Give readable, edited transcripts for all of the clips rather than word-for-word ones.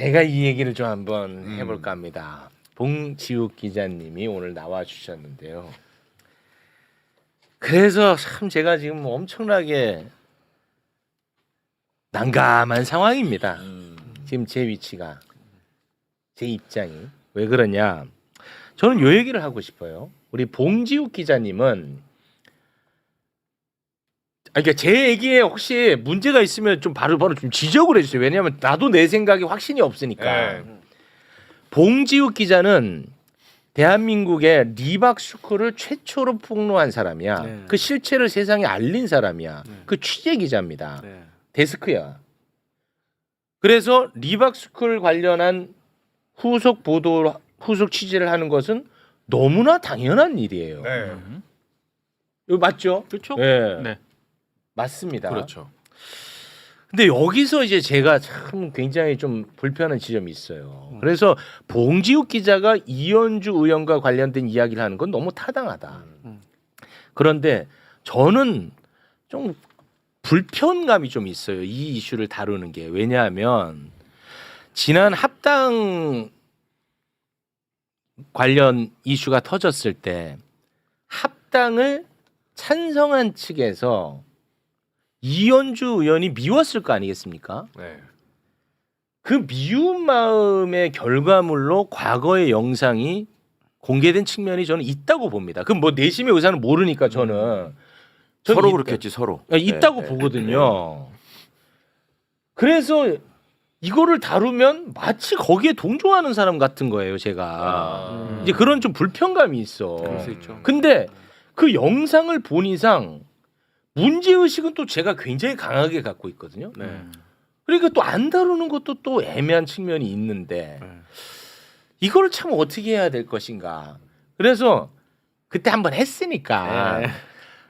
제가 이 얘기를 좀 한번 해볼까 합니다. 봉지욱 기자님이 오늘 나와 주셨는데요. 그래서 참 제가 지금 엄청나게 난감한 상황입니다. 지금 제 위치가, 제 입장이 왜 그러냐? 저는 요 얘기를 하고 싶어요. 우리 봉지욱 기자님은 그러니까 제 얘기에 혹시 문제가 있으면 좀 바로바로 좀 지적을 해주세요. 왜냐하면 나도 내 생각에 확신이 없으니까. 봉지욱 기자는 대한민국의 리박스쿨을 최초로 폭로한 사람이야. 네. 그 실체를 세상에 알린 사람이야. 그 취재 기자입니다. 네. 데스크야. 그래서 리박스쿨 관련한 후속 보도, 후속 취재를 하는 것은 너무나 당연한 일이에요. 네. 이거 맞죠? 그렇죠. 네. 네. 맞습니다. 그렇죠. 근데 여기서 이제 제가 참 굉장히 좀 불편한 지점이 있어요. 그래서 봉지욱 기자가 이현주 의원과 관련된 이야기를 하는 건 너무 타당하다. 그런데 저는 좀 불편감이 좀 있어요. 이 이슈를 다루는 게. 왜냐하면 지난 합당 관련 이슈가 터졌을 때 합당을 찬성한 측에서 이현주 의원이 미웠을 거 아니겠습니까? 네. 그 미운 마음의 결과물로 과거의 영상이 공개된 측면이 저는 있다고 봅니다. 그럼 뭐 내심의 의사는 모르니까 저는 서로 그렇겠지 서로. 있다고 네, 보거든요. 그래서 이거를 다루면 마치 거기에 동조하는 사람 같은 거예요, 제가. 이제 그런 좀 불편감이 있어. 그럴 수 있죠. 근데 그 영상을 본 이상 문제 의식은 또 제가 굉장히 강하게 갖고 있거든요. 네. 그러니까 또 안 다루는 것도 또 애매한 측면이 있는데 이걸 참 어떻게 해야 될 것인가. 그래서 그때 한번 했으니까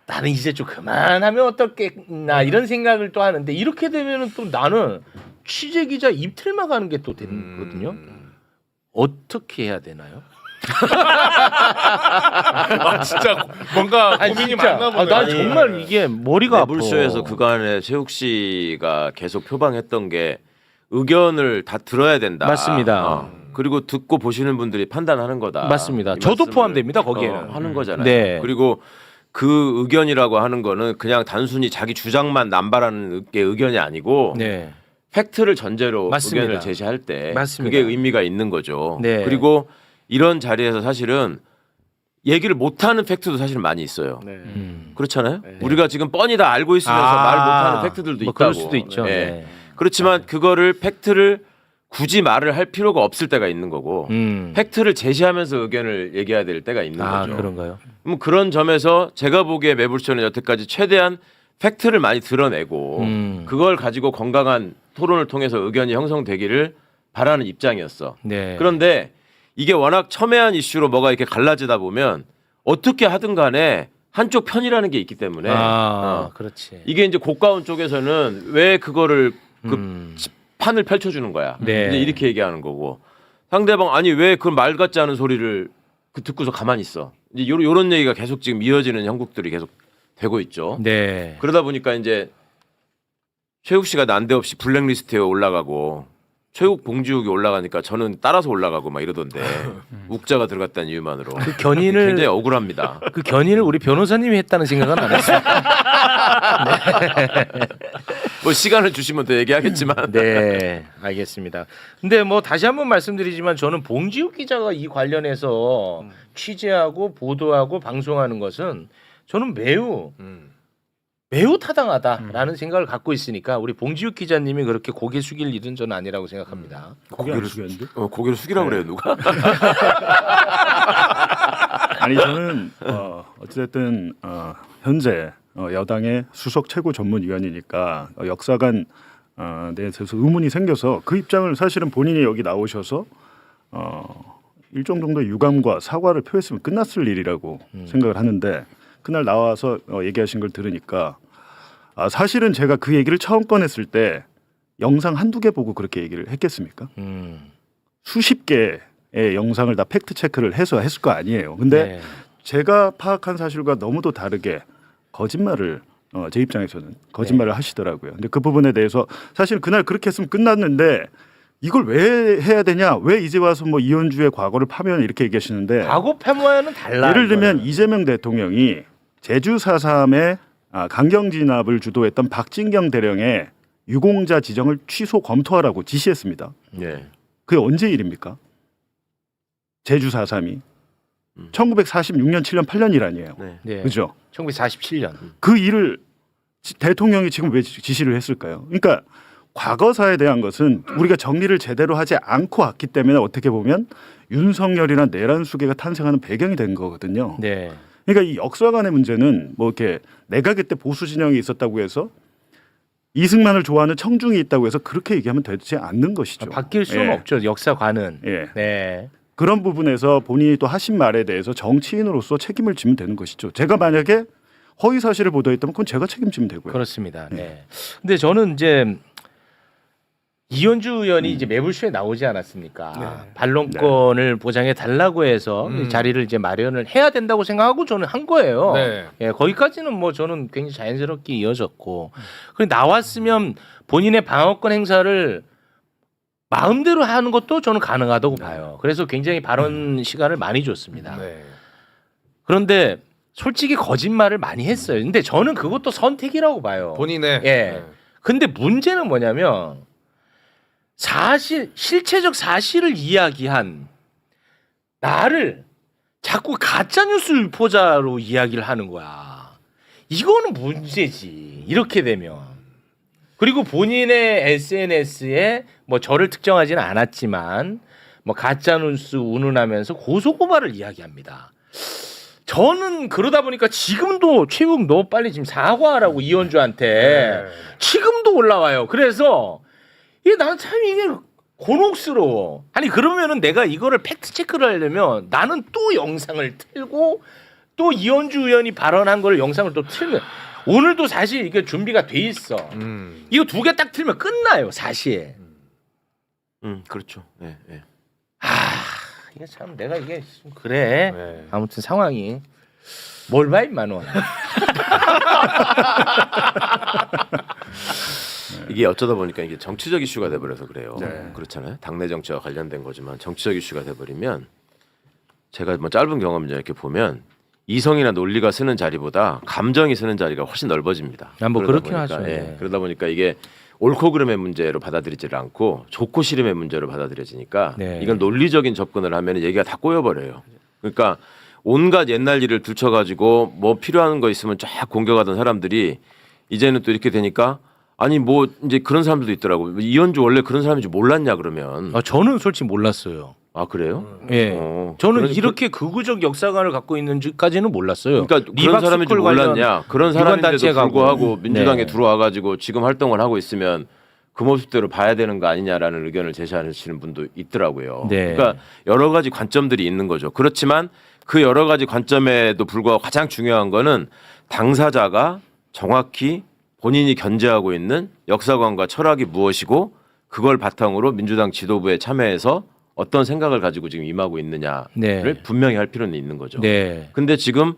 나는 이제 좀 그만하면 어떻겠나 이런 생각을 또 하는데 이렇게 되면은 또 나는 취재 기자 입틀막 가는 게 또 되거든요. 어떻게 해야 되나요? 진짜 뭔가 고민이 진짜. 많나 보네. 난 정말 이게 머리가 아파. 매불쇼에서 그간에 최욱 씨가 계속 표방했던 게 의견을 다 들어야 된다. 맞습니다. 그리고 듣고 보시는 분들이 판단하는 거다. 맞습니다. 이 저도 말씀을, 포함됩니다, 거기에는. 하는 거잖아요. 네. 그리고 그 의견이라고 하는 거는 그냥 단순히 자기 주장만 남발하는 게 의견이 아니고 네. 팩트를 전제로 맞습니다. 의견을 제시할 때 맞습니다. 그게 의미가 있는 거죠. 네. 그리고 이런 자리에서 사실은 얘기를 못하는 팩트도 사실은 많이 있어요. 네. 그렇잖아요. 네. 우리가 지금 뻔히 다 알고 있으면서 말 못하는 팩트들도 뭐 있다고. 그럴 수도 있죠. 네. 네. 그렇지만 그거를 팩트를 굳이 말을 할 필요가 없을 때가 있는 거고 팩트를 제시하면서 의견을 얘기해야 될 때가 있는 거죠. 그런가요? 그런 점에서 제가 보기에 매불쇼는 여태까지 최대한 팩트를 많이 드러내고 그걸 가지고 건강한 토론을 통해서 의견이 형성되기를 바라는 입장이었어. 네. 그런데 이게 워낙 첨예한 이슈로 뭐가 이렇게 갈라지다 보면 어떻게 하든 간에 한쪽 편이라는 게 있기 때문에 그렇지. 이게 이제 고가운 쪽에서는 왜 그거를 그 판을 펼쳐주는 거야. 네. 이제 이렇게 얘기하는 거고 상대방 아니 왜 그 말 같지 않은 소리를 듣고서 가만히 있어. 이제 요런 얘기가 계속 지금 이어지는 형국들이 계속 되고 있죠. 네. 그러다 보니까 이제 최욱 씨가 난데없이 블랙리스트에 올라가고 최욱 봉지욱이 올라가니까 저는 따라서 올라가고 막 이러던데 욱자가 들어갔다는 이유만으로 그 견인을 굉장히 억울합니다. 그 견인을 우리 변호사님이 했다는 생각은 안 했어요. 뭐 시간을 주시면 더 얘기하겠지만 네, 알겠습니다. 근데 뭐 다시 한번 말씀드리지만 저는 봉지욱 기자가 이 관련해서 취재하고 보도하고 방송하는 것은 저는 매우 타당하다라는 생각을 갖고 있으니까 우리 봉지욱 기자님이 그렇게 고개 숙일 일은 저는 아니라고 생각합니다. 고개를 숙였는데? 고개를 숙이라고 그래요 누가? 아니 저는 어찌됐든 현재 여당의 수석 최고 전문위원이니까 역사관 대해서 의문이 생겨서 그 입장을 사실은 본인이 여기 나오셔서 일정 정도 유감과 사과를 표했으면 끝났을 일이라고 생각을 하는데 그날 나와서 얘기하신 걸 들으니까 사실은 제가 그 얘기를 처음 꺼냈을 때 영상 한두 개 보고 그렇게 얘기를 했겠습니까? 수십 개의 영상을 다 팩트 체크를 해서 했을 거 아니에요. 근데 네. 제가 파악한 사실과 너무도 다르게 거짓말을 제 입장에서는 거짓말을 하시더라고요. 근데 그 부분에 대해서 사실 그날 그렇게 했으면 끝났는데 이걸 왜 해야 되냐? 왜 이제 와서 뭐 이현주의 과거를 파면 이렇게 얘기하시는데 과거 폐모와는 달라. 예를 들면 이거는. 이재명 대통령이 제주 4.3의 강경 진압을 주도했던 박진경 대령의 유공자 지정을 취소 검토하라고 지시했습니다. 예. 그게 언제 일입니까? 제주 4.3이 1946년, 7년, 8년 일 아니에요. 네. 네. 그죠? 1947년. 그 일을 대통령이 지금 왜 지시를 했을까요? 그러니까 과거사에 대한 것은 우리가 정리를 제대로 하지 않고 왔기 때문에 어떻게 보면 윤석열이나 내란 수계가 탄생하는 배경이 된 거거든요. 네. 그러니까 이 역사관의 문제는 뭐 이렇게 내가 그때 보수 진영이 있었다고 해서 이승만을 좋아하는 청중이 있다고 해서 그렇게 얘기하면 되지 않는 것이죠. 바뀔 수는 예. 없죠. 역사관은. 예. 네. 그런 부분에서 본인이 또 하신 말에 대해서 정치인으로서 책임을 지면 되는 것이죠. 제가 만약에 허위 사실을 보도했다면 그건 제가 책임지면 되고요. 그렇습니다. 네. 근데 저는 이제 이현주 의원이 이제 매불쇼에 나오지 않았습니까? 반론권을 보장해 달라고 해서 이 자리를 이제 마련을 해야 된다고 생각하고 저는 한 거예요. 네. 예, 거기까지는 뭐 저는 굉장히 자연스럽게 이어졌고, 그리고 나왔으면 본인의 방어권 행사를 마음대로 하는 것도 저는 가능하다고 봐요. 그래서 굉장히 발언 시간을 많이 줬습니다. 네. 그런데 솔직히 거짓말을 많이 했어요. 근데 저는 그것도 선택이라고 봐요. 본인의 예. 근데 문제는 뭐냐면 실체적 사실을 이야기한 나를 자꾸 가짜 뉴스 유포자로 이야기를 하는 거야. 이거는 문제지. 이렇게 되면. 그리고 본인의 SNS에 뭐 저를 특정하지는 않았지만 뭐 가짜 뉴스 운운하면서 고소 고발을 이야기합니다. 저는 그러다 보니까 지금도 최욱 너 빨리 지금 사과하라고 이현주한테 지금도 올라와요. 그래서 이게 나는 참 이게 곤혹스러워. 아니 그러면은 내가 이거를 팩트 체크를 하려면 나는 또 영상을 틀고 또 이현주 의원이 발언한 걸 영상을 또 틀면 오늘도 사실 이게 준비가 돼 있어. 이거 두 개 딱 틀면 끝나요, 사실. 그렇죠. 예. 예. 이게 참 내가 이게 좀 그래. 네. 아무튼 상황이 뭘 봐 임마 너. 이게 어쩌다 보니까 이게 정치적 이슈가 돼버려서 그래요. 네. 그렇잖아요. 당내 정치와 관련된 거지만 정치적 이슈가 돼버리면 제가 뭐 짧은 경험을 이렇게 보면 이성이나 논리가 쓰는 자리보다 감정이 쓰는 자리가 훨씬 넓어집니다. 뭐 그러다 그렇긴 보니까, 하죠. 예, 네. 그러다 보니까 이게 옳고 그름의 문제로 받아들이지를 않고 좋고 싫음의 문제로 받아들여지니까 네. 이건 논리적인 접근을 하면 얘기가 다 꼬여버려요. 그러니까 온갖 옛날 일을 들춰가지고 뭐 필요한 거 있으면 쫙 공격하던 사람들이 이제는 또 이렇게 되니까 아니 뭐 이제 그런 사람들도 있더라고. 이현주 원래 그런 사람인지 몰랐냐 그러면. 저는 솔직히 몰랐어요. 아 그래요? 예. 저는 그러니까 이렇게 극우적 역사관을 갖고 있는지까지는 몰랐어요. 그러니까 그런 사람인지 몰랐냐? 그런 사람인데도 불구하고 민주당에 들어와가지고 지금 활동을 하고 있으면 그 모습대로 봐야 되는 거 아니냐라는 의견을 제시하시는 분도 있더라고요. 네. 그러니까 여러 가지 관점들이 있는 거죠. 그렇지만 그 여러 가지 관점에도 불구하고 가장 중요한 거는 당사자가 정확히 본인이 견제하고 있는 역사관과 철학이 무엇이고 그걸 바탕으로 민주당 지도부에 참여해서 어떤 생각을 가지고 지금 임하고 있느냐를 네. 분명히 할 필요는 있는 거죠. 네. 근데 지금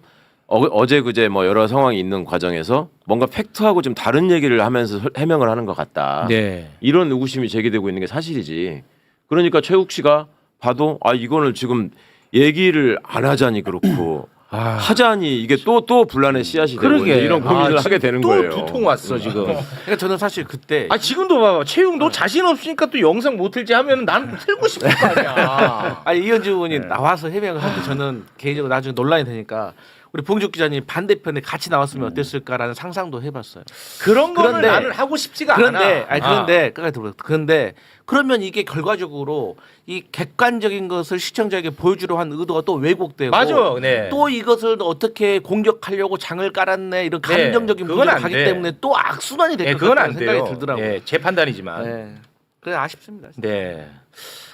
어제 그제 뭐 여러 상황이 있는 과정에서 뭔가 팩트하고 좀 다른 얘기를 하면서 해명을 하는 것 같다. 네. 이런 의구심이 제기되고 있는 게 사실이지. 그러니까 최욱 씨가 봐도 이거는 지금 얘기를 안 하자니 그렇고 하자니 이게 또 분란의 씨앗이 되고 그러게. 이런 고민을 하게 되는 거예요. 또 두통 왔어 지금. 그러니까 저는 사실 그때 지금도 봐봐. 채용 너 자신 없으니까 또 영상 못 틀지 하면은 나는 또 틀고 싶을 거 아니야. 아니 이현주 의원이 나와서 해명을 할 때 저는 개인적으로 나중에 논란이 되니까 우리 봉juk 기자님 반대편에 같이 나왔으면 어땠을까라는 상상도 해봤어요. 그런 거는 그런데- 나는 하고 싶지가 그런데 않아. 그런데 끝까지 들어보세요. 그런데 그러면 이게 결과적으로 이 객관적인 것을 시청자에게 보여주려 한 의도가 또 왜곡되고 맞아. 네. 또 이것을 어떻게 공격하려고 장을 깔았네 이런 네, 감정적인 그건 부분을 안 가기 돼. 때문에 또 악순환이 될 예, 것 그건 같다는 안 생각이 돼요. 들더라고요. 예, 제 판단이지만. 네. 그래 아쉽습니다. 네.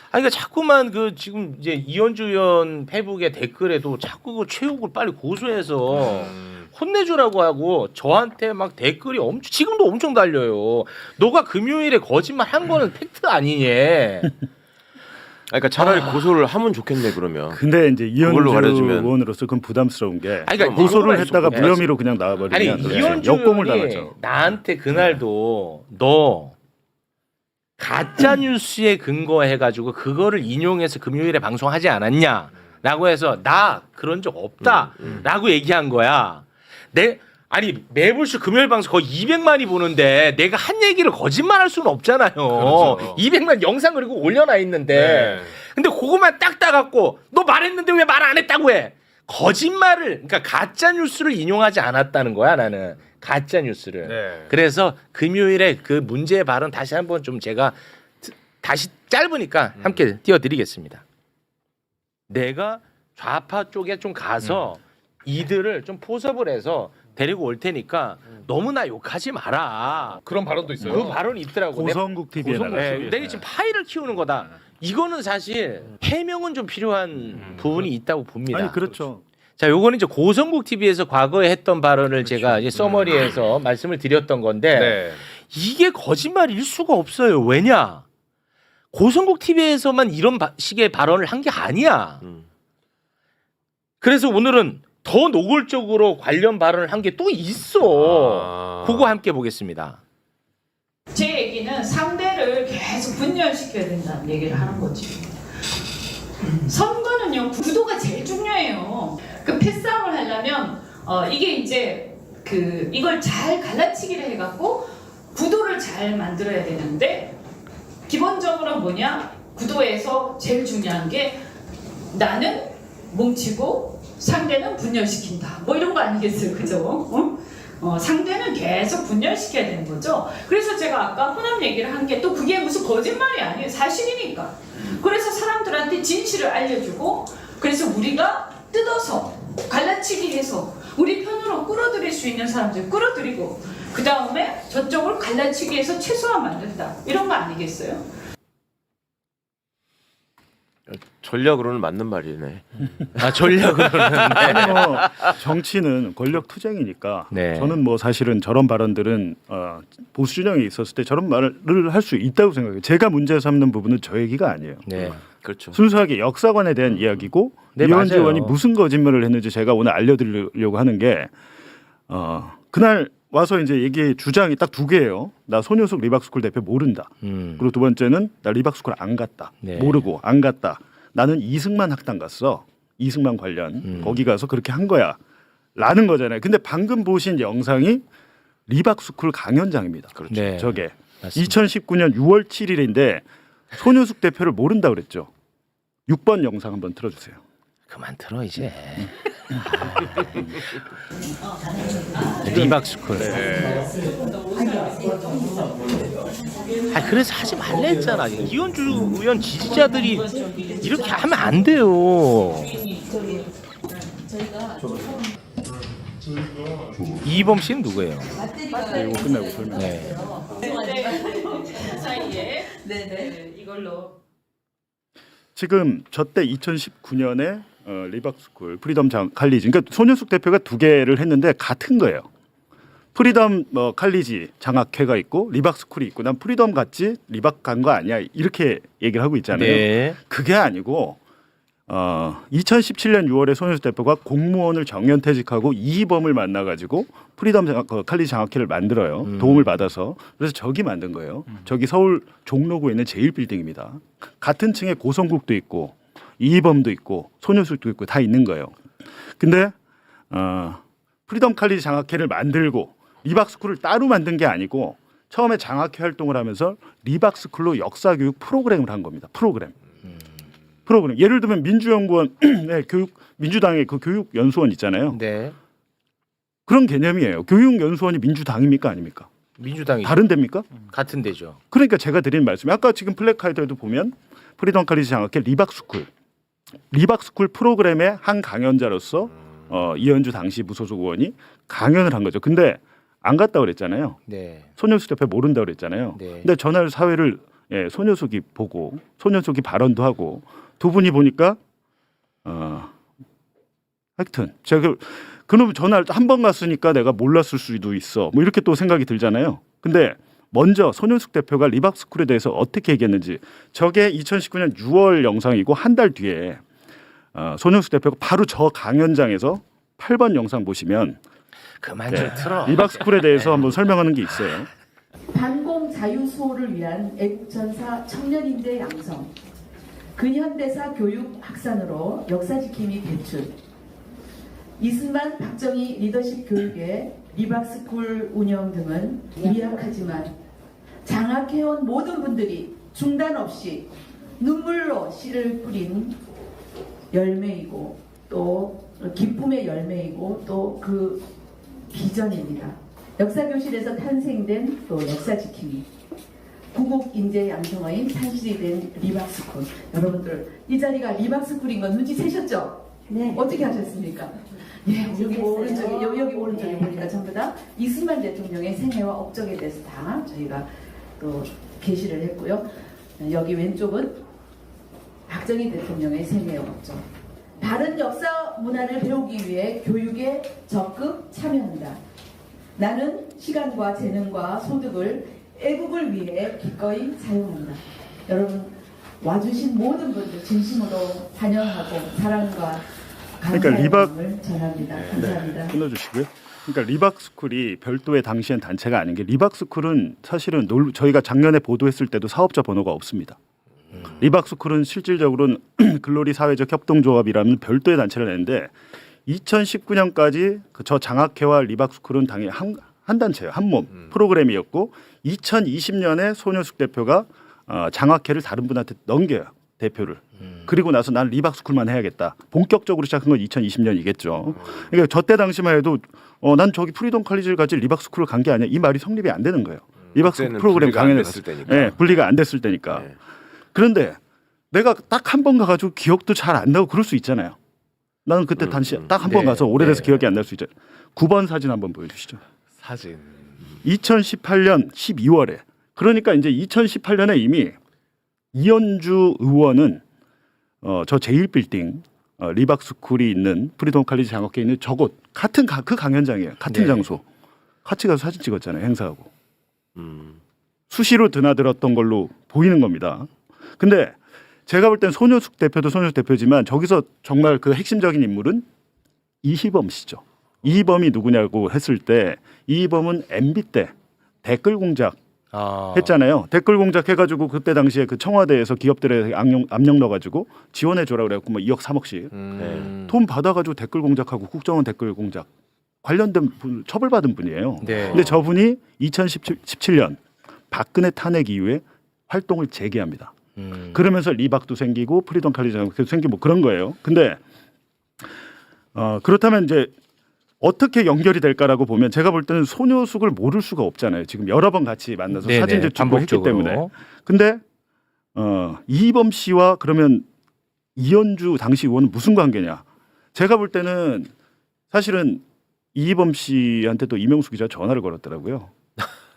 그러니까 자꾸만 그 지금 이제 이현주 의원 페북의 댓글에도 자꾸 그 최욱을 빨리 고소해서 혼내주라고 하고 저한테 막 댓글이 지금도 엄청 달려요. 너가 금요일에 거짓말 한 거는 팩트 아니냐. 그러니까 차라리 고소를 하면 좋겠네 그러면. 근데 이제 이현주 그걸로 가려주면- 의원으로서 그건 부담스러운 게 그러니까 고소를 이거가 했다가 있어. 무혐의로 그냥 나와버리면 아니 그렇죠. 이현주 역공을 의원이 당하죠. 나한테 그날도 너 가짜 뉴스에 근거해가지고 그거를 인용해서 금요일에 방송하지 않았냐라고 해서 나 그런 적 없다라고 얘기한 거야. 아니 매불쇼 금요일 방송 거의 200만이 보는데 내가 한 얘기를 거짓말할 수는 없잖아요. 그렇죠. 200만 영상 그리고 올려놔 있는데 네. 근데 그것만 딱 따갖고 너 말했는데 왜 말 안 했다고 해? 거짓말을 그러니까 가짜 뉴스를 인용하지 않았다는 거야 나는 가짜 뉴스를. 네. 그래서 금요일에 그 문제의 발언 다시 한번 좀 제가 다시 짧으니까 함께 띄워드리겠습니다. 내가 좌파 쪽에 좀 가서 이들을 좀 포섭을 해서 데리고 올 테니까 너무나 욕하지 마라. 그런 발언도 있어요. 그 발언이 있더라고. 고성국 TV에 네, 내가 지금 파일을 키우는 거다. 이거는 사실 해명은 좀 필요한 부분이 있다고 봅니다. 아니 그렇죠. 자, 요거는 이제 고성국 TV에서 과거에 했던 발언을 제가 이제 서머리에서 말씀을 드렸던 건데 네. 이게 거짓말일 수가 없어요. 왜냐? 고성국 TV에서만 이런 식의 발언을 한 게 아니야. 그래서 오늘은 더 노골적으로 관련 발언을 한 게 또 있어. 그거 함께 보겠습니다. 제 얘기는 상대를 계속 분열시켜야 된다는 얘기를 하는 거지. 선거는요 구도가 제일 중요해요. 그 패싸움을 하려면 이게 이제 이걸 잘 갈라치기를 해갖고 구도를 잘 만들어야 되는데 기본적으로 뭐냐 구도에서 제일 중요한 게 나는 뭉치고 상대는 분열시킨다. 뭐 이런 거 아니겠어요, 그죠? 상대는 계속 분열시켜야 되는 거죠. 그래서 제가 아까 호남 얘기를 한 게 또 그게 무슨 거짓말이 아니에요. 사실이니까. 그래서 사람들한테 진실을 알려주고 그래서 우리가 뜯어서 갈라치기 해서 우리 편으로 끌어들일 수 있는 사람들 끌어들이고 그 다음에 저쪽을 갈라치기 해서 최소한 만든다. 이런 거 아니겠어요? 전략으로는 맞는 말이네. 아, 전략으로는. 아니, 뭐 정치는 권력 투쟁이니까 네. 저는 뭐 사실은 저런 발언들은 보수 진영에 있었을 때 저런 말을 할 수 있다고 생각해요. 제가 문제 삼는 부분은 저 얘기가 아니에요. 네. 그렇죠. 순수하게 역사관에 대한 이야기고 네, 이현주 맞아요. 의원이 무슨 거짓말을 했는지 제가 오늘 알려드리려고 하는 게 그날 와서 이제 얘기 주장이 딱 두 개예요. 나 손효숙 리박스쿨 대표 모른다. 그리고 두 번째는 나 리박스쿨 안 갔다. 네. 모르고 안 갔다. 나는 이승만 학당 갔어. 이승만 관련 거기 가서 그렇게 한 거야. 라는 거잖아요. 근데 방금 보신 영상이 리박스쿨 강연장입니다. 그렇죠. 네. 저게 맞습니다. 2019년 6월 7일인데 손효숙 대표를 모른다 그랬죠. 6번 영상 한번 틀어주세요. 그만 들어 이제. 리박스쿨. 아 그래서 하지 말라 했잖아. 이현주 의원 지지자들이 이렇게 하면 안 돼요. 이범 씨는 누구예요? 이거 끝나고 설명. 네. 사이에 네네 이걸로 지금 저때 2019년에 리박스쿨 프리덤 칼리지 그러니까 손효숙 대표가 두 개를 했는데 같은 거예요. 프리덤 칼리지 장학회가 있고 리박스쿨이 있고 난 프리덤 갔지 리박 간 거 아니야 이렇게 얘기를 하고 있잖아요. 네. 그게 아니고 2017년 6월에 손효숙 대표가 공무원을 정년퇴직하고 이희범을 만나가지고 프리덤 칼리지 장학회를 만들어요. 도움을 받아서. 그래서 저기 만든 거예요. 저기 서울 종로구에 있는 제1빌딩입니다. 같은 층에 고성국도 있고 이희범도 있고 손효숙도 있고 다 있는 거예요. 근데 프리덤 칼리지 장학회를 만들고 리박스쿨을 따로 만든 게 아니고 처음에 장학회 활동을 하면서 리박스쿨로 역사교육 프로그램을 한 겁니다. 프로그램. 예를 들면 민주연구원 네, 민주당의 그 교육연수원 있잖아요. 네. 그런 개념이에요. 교육연수원이 민주당입니까 아닙니까? 민주당이 다른 데입니까? 같은 데죠. 그러니까 제가 드린 말씀이 아까 지금 플래카드에도 보면 프리덤 칼리지 장학회 리박스쿨 프로그램의 한 강연자로서 이현주 당시 무소속 의원이 강연을 한 거죠. 근데 안 갔다 그랬잖아요. 네. 손효숙 대표 모른다 그랬잖아요. 네. 근데 전날 사회를 손효숙이 보고 손효숙이 발언도 하고 두 분이 보니까 하여튼 제가 그놈 전날 한 번 갔으니까 내가 몰랐을 수도 있어. 뭐 이렇게 또 생각이 들잖아요. 근데 먼저 손효숙 대표가 리박스쿨에 대해서 어떻게 얘기했는지 저게 2019년 6월 영상이고 한 달 뒤에 손효숙 대표가 바로 저 강연장에서 8번 영상 보시면 그만 좀 틀어. 리박스쿨에 대해서 한번 설명하는 게 있어요. 단공 자유수호를 위한 애국전사 청년인재 양성, 근현대사 교육 확산으로 역사지킴이 배출, 이승만 박정희 리더십 교육의 리박스쿨 운영 등은 미약하지만 장악해온 모든 분들이 중단 없이 눈물로 씨를 뿌린 열매이고 또 기쁨의 열매이고 또 그 비전입니다. 역사교실에서 탄생된 또 역사지킴이, 구국인재 양성의 산실이 된 리박스쿨. 여러분들 이 자리가 리박스쿨인 건 눈치채셨죠? 네. 어떻게 하셨습니까? 예, 여기 오른쪽에 여기 오른쪽에 보니까 전부 다 이승만 대통령의 생애와 업적에 대해서 다 저희가 또 게시를 했고요. 여기 왼쪽은 박정희 대통령의 생애와 업적. 바른 역사 문화를 배우기 위해 교육에 적극 참여한다. 나는 시간과 재능과 소득을 애국을 위해 기꺼이 사용한다. 여러분 와주신 모든 분들 진심으로 환영하고 사랑과 감사의 마음을 전합니다. 감사합니다. 끊어주시고요. 그러니까 리박스쿨이 별도의 당시엔 단체가 아닌 게, 리박스쿨은 사실은 저희가 작년에 보도했을 때도 사업자 번호가 없습니다. 리박스쿨은 실질적으로는 글로리 사회적 협동조합이라는 별도의 단체를 냈는데 2019년까지 저 장학회와 리박스쿨은 당연히 한 단체예요. 한 몸 프로그램이었고 2020년에 손효숙 대표가 장학회를 다른 분한테 넘겨요. 대표를. 그리고 나서 난 리박스쿨만 해야겠다. 본격적으로 시작한 건 2020년이겠죠. 그러니까 저때 당시만 해도 난 저기 프리덤 칼리지를 가질 리박스쿨을 간 게 아니야. 이 말이 성립이 안 되는 거예요. 리박스쿨 프로그램 강연을 갔을 때니까. 네, 분리가 안 됐을 때니까. 네. 그런데 내가 딱 한 번 가가지고 기억도 잘 안 나고 그럴 수 있잖아요. 나는 그때 당시 딱 한 번 가서 오래돼서 기억이 안 날 수 있잖아요. 9번 사진 한번 보여주시죠. 사진. 2018년 12월에 그러니까 이제 2018년에 이미 이현주 의원은 저 제1빌딩 리박스쿨이 있는 프리덤 칼리지 장학회에 있는 저곳 같은 그 강연장이에요. 같은 장소. 같이 가서 사진 찍었잖아요. 행사하고. 수시로 드나들었던 걸로 보이는 겁니다. 근데 제가 볼 땐 손효숙 대표도 손효숙 대표지만 저기서 정말 그 핵심적인 인물은 이희범 씨죠. 이희범이 누구냐고 했을 때 이희범은 MB 때 댓글 공작 했잖아요. 댓글 공작 해가지고 그때 당시에 그 청와대에서 기업들에 압력 넣어가지고 지원해줘라 그래갖고 뭐 2억 3억씩 돈 받아가지고 댓글 공작하고 국정원 댓글 공작 관련된 분 처벌받은 분이에요. 네. 근데 저분이 2017년 박근혜 탄핵 이후에 활동을 재개합니다. 그러면서 리박도 생기고 프리덤 칼리지도 생기고 뭐 그런 거예요. 근데 그렇다면 이제 어떻게 연결이 될까라고 보면 제가 볼 때는 손효숙을 모를 수가 없잖아요. 지금 여러 번 같이 만나서 네네, 사진 제출을 했기 반복적으로. 때문에. 근데 이희범 씨와 그러면 이현주 당시 의원은 무슨 관계냐? 제가 볼 때는 사실은 이희범 씨한테 또 이명수 기자 전화를 걸었더라고요.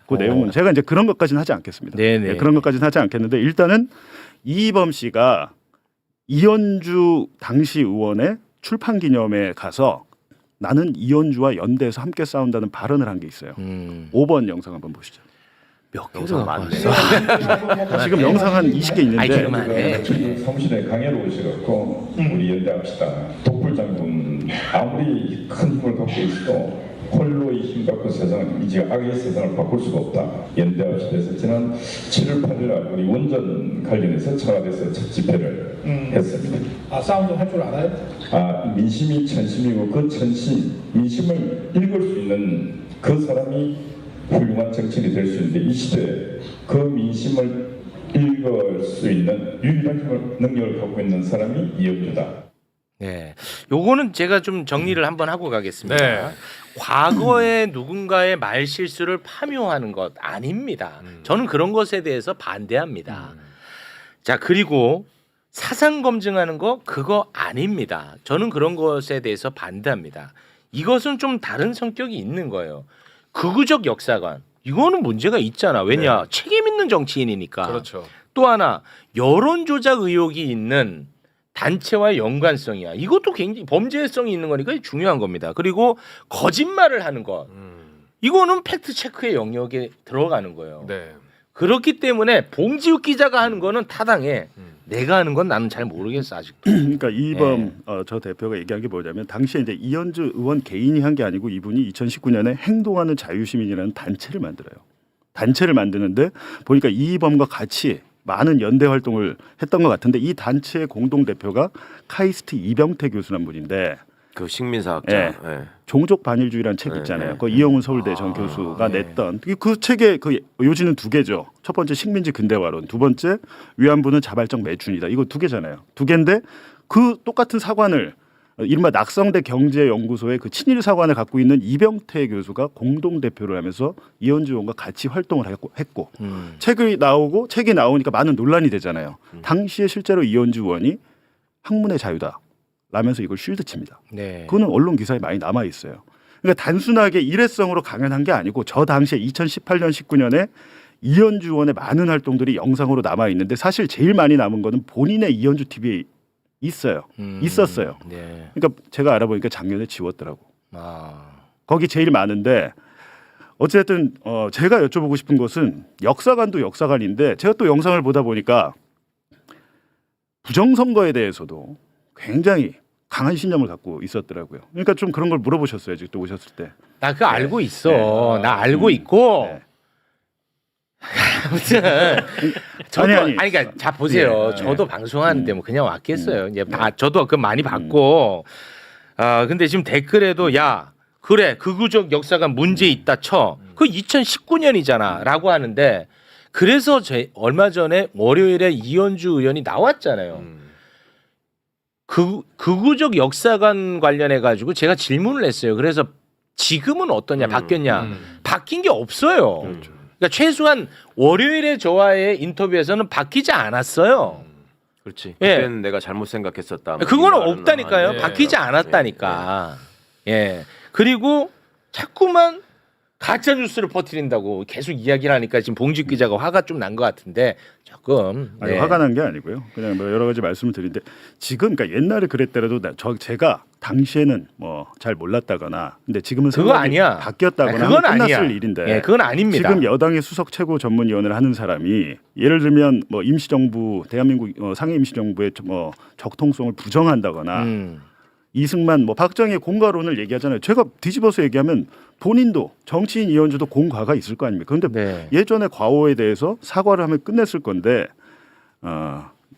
그 내용은 제가 이제 그런 것까지는 하지 않겠습니다. 네네. 네, 그런 것까지는 하지 않겠는데 일단은 이희범 씨가 이현주 당시 의원의 출판 기념회에 가서 나는 이현주와 연대해서 함께 싸운다는 발언을 한 게 있어요. 5번 영상 한번 보시죠. 몇 개가 영상 많네. 지금 영상 한 20개 아이 있는데 그만 해. 저기 사무실에 강의로 오셔갖고 우리 연대합시다. 독불 장군 아무리 큰 힘을 갖고 있어도 홀로의 힘 갖고 세상을 이제 악의 세상을 바꿀 수가 없다. 연대합시다에서 지난 7월 8일 날 우리 원전 관련해서 청와대에서 첫 집회를 했습니다. 아 싸움 좀 할 줄 알아요? 민심이 천심이고 그 천심 민심을 읽을 수 있는 그 사람이 훌륭한 정치인이 될 수 있는데 이 시대에 그 민심을 읽을 수 있는 유일한 힘을 능력을 갖고 있는 사람이 이현주다. 네, 요거는 제가 좀 정리를 한번 하고 가겠습니다. 네. 과거에 누군가의 말 실수를 파묘하는 것 아닙니다. 저는 그런 것에 대해서 반대합니다. 자, 그리고 사상 검증하는 거 그거 아닙니다. 저는 그런 것에 대해서 반대합니다. 이것은 좀 다른 성격이 있는 거예요. 극우적 역사관 이거는 문제가 있잖아. 왜냐 책임 있는 정치인이니까. 그렇죠. 또 하나 여론 조작 의혹이 있는 단체와의 연관성이야. 이것도 굉장히 범죄성이 있는 거니까 중요한 겁니다. 그리고 거짓말을 하는 것 이거는 팩트 체크의 영역에 들어가는 거예요. 네. 그렇기 때문에 봉지욱 기자가 하는 거는 타당해. 내가 하는 건 나는 잘 모르겠어 아직도. 그러니까 이희범 저 대표가 얘기한 게 뭐냐면 당시에 이제 이현주 의원 개인이 한 게 아니고 이분이 2019년에 행동하는 자유시민이라는 단체를 만들어요. 단체를 만드는데 보니까 이범과 같이 많은 연대 활동을 했던 것 같은데 이 단체의 공동 대표가 카이스트 이병태 교수란 분인데 그 식민사학자. 예. 예. 종족 반일주의라는 책 있잖아요. 그 이영훈 서울대 전 교수가 냈던 그 책의 그 요지는 두 개죠. 첫 번째 식민지 근대화론, 두 번째 위안부는 자발적 매춘이다. 이거 두 개잖아요. 두 개인데 그 똑같은 사관을 이른바 낙성대 경제연구소의 그 친일 사관을 갖고 있는 이병태 교수가 공동 대표를 하면서 이현주 의원과 같이 활동을 했고 책이 나오니까 많은 논란이 되잖아요. 당시에 실제로 이현주 의원이 학문의 자유다 라면서 이걸 쉴드칩니다. 네. 그거는 언론 기사에 많이 남아 있어요. 그러니까 단순하게 일회성으로 강연한 게 아니고 저 당시에 2018년 19년에 이현주 의원의 많은 활동들이 영상으로 남아 있는데 사실 제일 많이 남은 거는 본인의 이현주 TV에 있었어요. 네. 그러니까 제가 알아보니까 작년에 지웠더라고. 아. 거기 제일 많은데 어쨌든 제가 여쭤보고 싶은 것은 역사관도 역사관인데 제가 또 영상을 보다 보니까 부정선거에 대해서도 굉장히 강한 신념을 갖고 있었더라고요. 그러니까 좀 그런 걸 물어보셨어요. 지금 또 오셨을 때. 나 그거 알고 있어. 네. 나 알고 있고. 네. 아무튼 저도 아니. 그러니까 자 보세요. 네. 저도 방송하는데 뭐 그냥 왔겠어요. 이제 저도 그 많이 봤고. 아 근데 지금 댓글에도 야 그래 극우적 역사가 문제 있다 쳐. 그 2019년이잖아라고 하는데 그래서 얼마 전에 월요일에 이현주 의원이 나왔잖아요. 극우적 역사관 관련해 가지고 제가 질문을 했어요. 그래서 지금은 어떠냐 바뀌었냐 바뀐 게 없어요. 그러니까 최소한 월요일에 저와의 인터뷰에서는 바뀌지 않았어요. 그렇지. 예. 그때는 내가 잘못 생각했었다. 그거는 말은 없다니까요. 하는데. 바뀌지 않았다니까. 예. 그리고 자꾸만 가짜 뉴스를 퍼뜨린다고 계속 이야기를 하니까 지금 봉직 기자가 화가 좀 난 것 같은데 조금 아니, 네. 화가 난 게 아니고요. 그냥 뭐 여러 가지 말씀을 드리는데 지금 그러니까 옛날에 그랬더라도 제가 당시에는 뭐 잘 몰랐다거나 근데 지금은 그거 생각이 아니야. 바뀌었다거나 아니, 그건 하면 끝났을 아니야. 일인데 예, 그건 아닙니다. 지금 여당의 수석 최고 전문위원을 하는 사람이 예를 들면 뭐 임시정부 대한민국 상해 임시정부의 뭐 적통성을 부정한다거나 이승만 뭐 박정희의 공과론을 얘기하잖아요. 제가 뒤집어서 얘기하면 본인도 정치인 이현주도 공과가 있을 거 아닙니까? 그런데 네. 예전에 과오에 대해서 사과를 하면 끝냈을 건데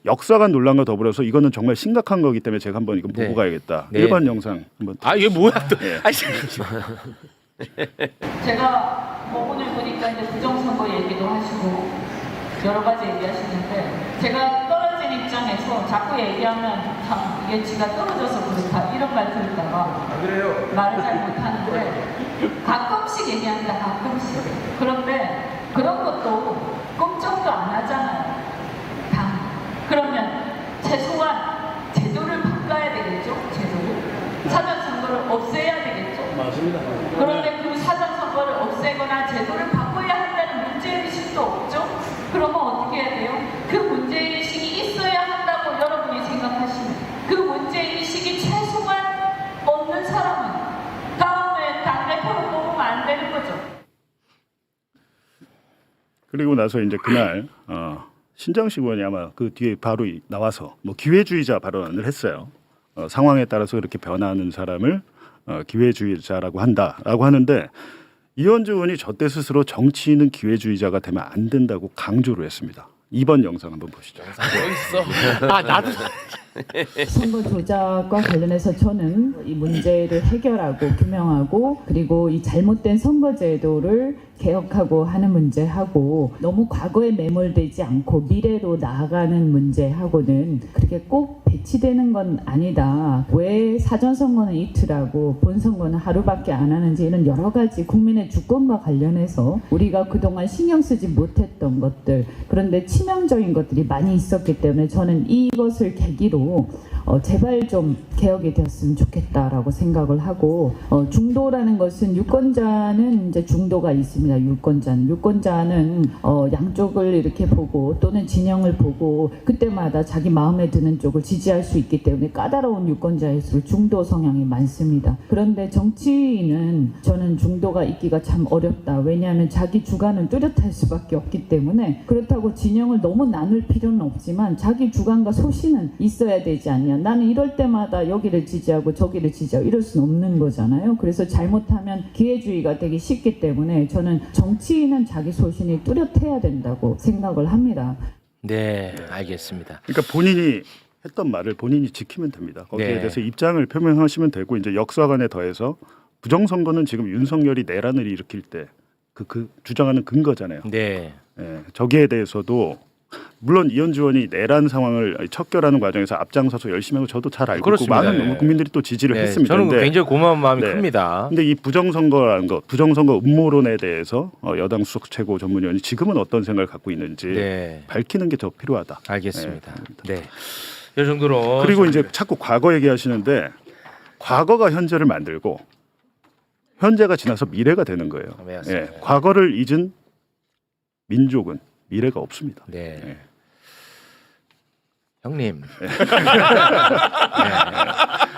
역사관 논란과 더불어서 이거는 정말 심각한 거기 때문에 제가 한번 이거 보고 네. 가야겠다. 네. 일반 영상 한번. 아 이게 뭐야 또? 예. 아니, 제가 뭐 오늘 보니까 이제 부정선거 얘기도 하시고 여러 가지 얘기하시는데 제가 떨어진 입장에서 자꾸 얘기하면 참 이게 지가 떨어져서 그렇다 이런 말 들을까봐 말을 잘 못하는데 가끔씩 얘기합니다. 가끔씩. 그런데 그런 것도 꼼짝도 안 하잖아요. 그러면 최소한 제도를 바꿔야 되겠죠? 제도를. 사전선거를 없애야 되겠죠? 맞습니다. 그런데 그 사전선거를 없애거나 제도를 바꿔야 한다는 문제의식도 없죠? 그러면 어떻게 해야 돼요? 그 문제의식이 있어야 한다고 여러분이 생각하시면 그 문제의식이 최소한 없는 사람은 다음에 당대표로 뽑으면 안 되는 거죠. 그리고 나서 이제 그날 신장식 의원이 아마 그 뒤에 바로 나와서 뭐 기회주의자 발언을 했어요. 상황에 따라서 이렇게 변하는 사람을 기회주의자라고 한다라고 하는데 이현주 의원이 저때 스스로 정치인은 기회주의자가 되면 안 된다고 강조를 했습니다. 이번 영상 한번 보시죠. 아 나도 선거 조작과 관련해서 저는 이 문제를 해결하고 규명하고 그리고 이 잘못된 선거제도를 개혁하고 하는 문제하고 너무 과거에 매몰되지 않고 미래로 나아가는 문제하고는 그렇게 꼭 배치되는 건 아니다. 왜 사전선거는 이틀하고 본선거는 하루밖에 안 하는지 이런 여러 가지 국민의 주권과 관련해서 우리가 그동안 신경 쓰지 못했던 것들 그런데 치명적인 것들이 많이 있었기 때문에 저는 이것을 계기로 제발 좀 개혁이 되었으면 좋겠다라고 생각을 하고 중도라는 것은 유권자는 이제 중도가 있습니다. 유권자는 양쪽을 이렇게 보고 또는 진영을 보고 그때마다 자기 마음에 드는 쪽을 지지할 수 있기 때문에 까다로운 유권자일수록 중도 성향이 많습니다. 그런데 정치인은 저는 중도가 있기가 참 어렵다. 왜냐하면 자기 주관은 뚜렷할 수밖에 없기 때문에 그렇다고 진영을 너무 나눌 필요는 없지만 자기 주관과 소신은 있어야 되지 않냐. 되느냐. 나는 이럴 때마다 여기를 지지하고 저기를 지지하고 이럴 수는 없는 거잖아요. 그래서 잘못하면 기회주의가 되기 쉽기 때문에 저는 정치인은 자기 소신이 뚜렷해야 된다고 생각을 합니다. 네, 알겠습니다. 그러니까 본인이 했던 말을 본인이 지키면 됩니다. 거기에 네. 대해서 입장을 표명하시면 되고 이제 역사관에 더해서 부정선거는 지금 윤석열이 내란을 일으킬 때 그 주장하는 근거잖아요. 네. 예, 저기에 대해서도 물론 이현주 의원이 내란 상황을 척결하는 과정에서 앞장서서 열심히 하고 저도 잘 알고 있고 그렇습니다. 많은 네. 국민들이 또 지지를 네, 했습니다. 저는 근데 굉장히 고마운 마음이 네. 큽니다. 근데 이 부정선거라는 것, 부정선거 음모론에 대해서 여당 수석 최고 전문위원이 지금은 어떤 생각을 갖고 있는지 네. 밝히는 게 더 필요하다. 알겠습니다. 네. 네. 이 정도로 그리고 이제 자꾸 과거 얘기하시는데 과거가 현재를 만들고 현재가 지나서 미래가 되는 거예요. 맞습니다. 예, 과거를 잊은 민족은 미래가 없습니다. 네. 네. 형님. 네.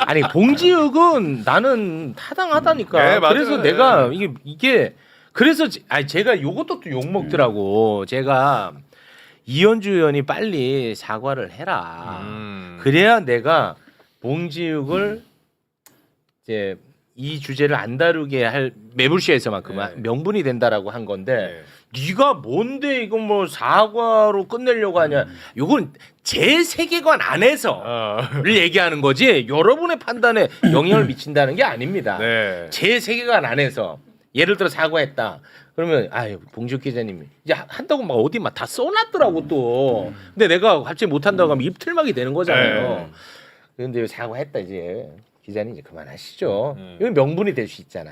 아니 봉지욱은 나는 타당하다니까. 네, 맞아요. 그래서 내가 이게 그래서 제가 요것도 또 욕 먹더라고. 제가 이현주 의원이 빨리 사과를 해라. 그래야 내가 봉지욱을 이제 이 주제를 안 다루게 할 매불쇼에서만 그만 명분이 된다라고 한 건데 네가 뭔데 이건 뭐 사과로 끝내려고 하냐? 요건 제 세계관 안에서를 얘기하는 거지 여러분의 판단에 영향을 미친다는 게 아닙니다. 네. 제 세계관 안에서 예를 들어 사과했다. 그러면 아유 봉지욱 기자님이 이제 한다고 막 어디 막 다 써놨더라고 또. 근데 내가 갑자기 못한다고 하면 입틀막이 되는 거잖아요. 그런데 사과했다 이제. 기자님 이제 그만하시죠. 이건 명분이 될 수 있잖아.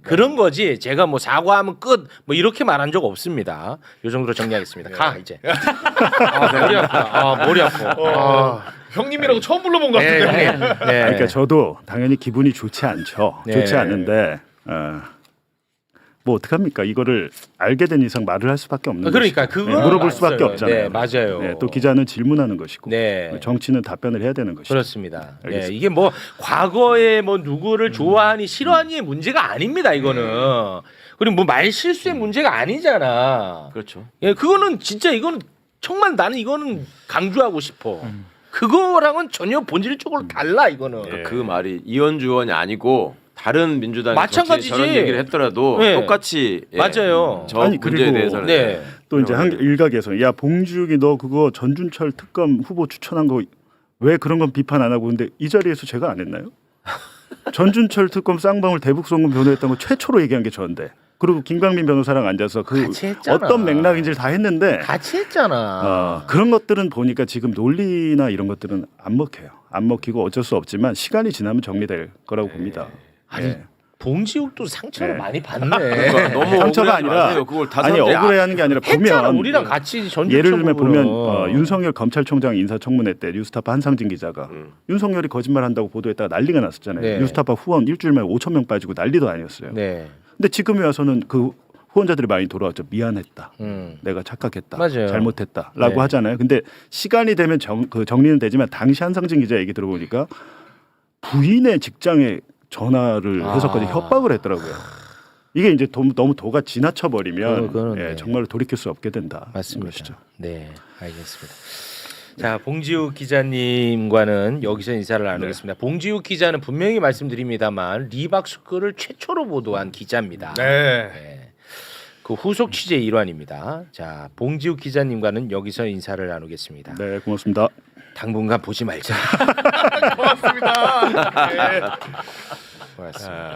그런 거지. 제가 뭐 사과하면 끝 뭐 이렇게 말한 적 없습니다. 이 정도로 정리하겠습니다. 가 이제. 머리 아파. 머리 아파. 형님이라고 처음 불러본 것 네, 같은데. 형님. 네. 그러니까 저도 당연히 기분이 좋지 않죠. 네. 좋지 않은데 뭐 어떡합니까? 이거를 알게 된 이상 말을 할 수밖에 없는 그러니까 것이고. 그거는 물어볼 수밖에 맞아요. 없잖아요. 네, 맞아요. 네, 또 기자는 질문하는 것이고 네. 정치는 답변을 해야 되는 것이죠. 그렇습니다. 네, 알겠습니다. 이게 뭐 과거에 뭐 누구를 좋아하니 싫어하니의 문제가 아닙니다. 이거는. 그리고 뭐 말 실수의 문제가 아니잖아. 그렇죠. 예, 그거는 진짜 이거는 정말 나는 이거는 강조하고 싶어. 그거랑은 전혀 본질적으로 달라 이거는. 그 말이 이현주 의원이 아니고 다른 민주당 마찬가지지. 저런 얘기를 했더라도 네. 똑같이 맞아요. 저 아니, 문제에 그리고 대해서는 네. 또 이제 한 일각에서 야 봉주욱이 너 그거 전준철 특검 후보 추천한 거 왜 그런 건 비판 안 하고 근데 이 자리에서 제가 안 했나요? 전준철 특검 쌍방울 대북송금 변호했던 거 최초로 얘기한 게 저인데 그리고 김광민 변호사랑 앉아서 그 같이 했잖아. 어떤 맥락인지를 다 했는데 같이 했잖아. 그런 것들은 보니까 지금 논리나 이런 것들은 안 먹혀요. 안 먹히고 어쩔 수 없지만 시간이 지나면 정리될 거라고 봅니다. 아니, 예. 봉지욱도 상처를 네. 많이 받네. 그러니까 너무 상처가 억울해하지 아니라 마세요. 그걸 다 아니 사람들이 억울해하는 게 아니라 했잖아. 보면 우리랑 같이 전주청 예를 들면 부분은. 보면 윤석열 검찰총장 인사청문회 때 뉴스타파 한상진 기자가 윤석열이 거짓말한다고 보도했다가 난리가 났었잖아요. 네. 뉴스타파 후원 일주일 만에 5천 명 빠지고 난리도 아니었어요. 네. 근데 지금에 와서는 그 후원자들이 많이 돌아왔죠. 미안했다. 음. 내가 착각했다. 맞아요. 잘못했다라고 네. 하잖아요. 근데 시간이 되면 정리는 되지만 당시 한상진 기자 얘기 들어보니까 부인의 직장에 전화를 해서까지 협박을 했더라고요. 이게 이제 너무 도가 지나쳐 버리면 그거는 네. 정말로 돌이킬 수 없게 된다. 맞습니다. 것이죠. 네, 알겠습니다. 자, 봉지욱 기자님과는 여기서 인사를 나누겠습니다. 봉지욱 기자는 분명히 말씀드립니다만 리박스크를 최초로 보도한 기자입니다. 네. 그 후속 취재 일환입니다. 자, 봉지욱 기자님과는 여기서 인사를 나누겠습니다. 네, 고맙습니다. 당분간 보지 말자. 고맙습니다. 네. 고맙습니다.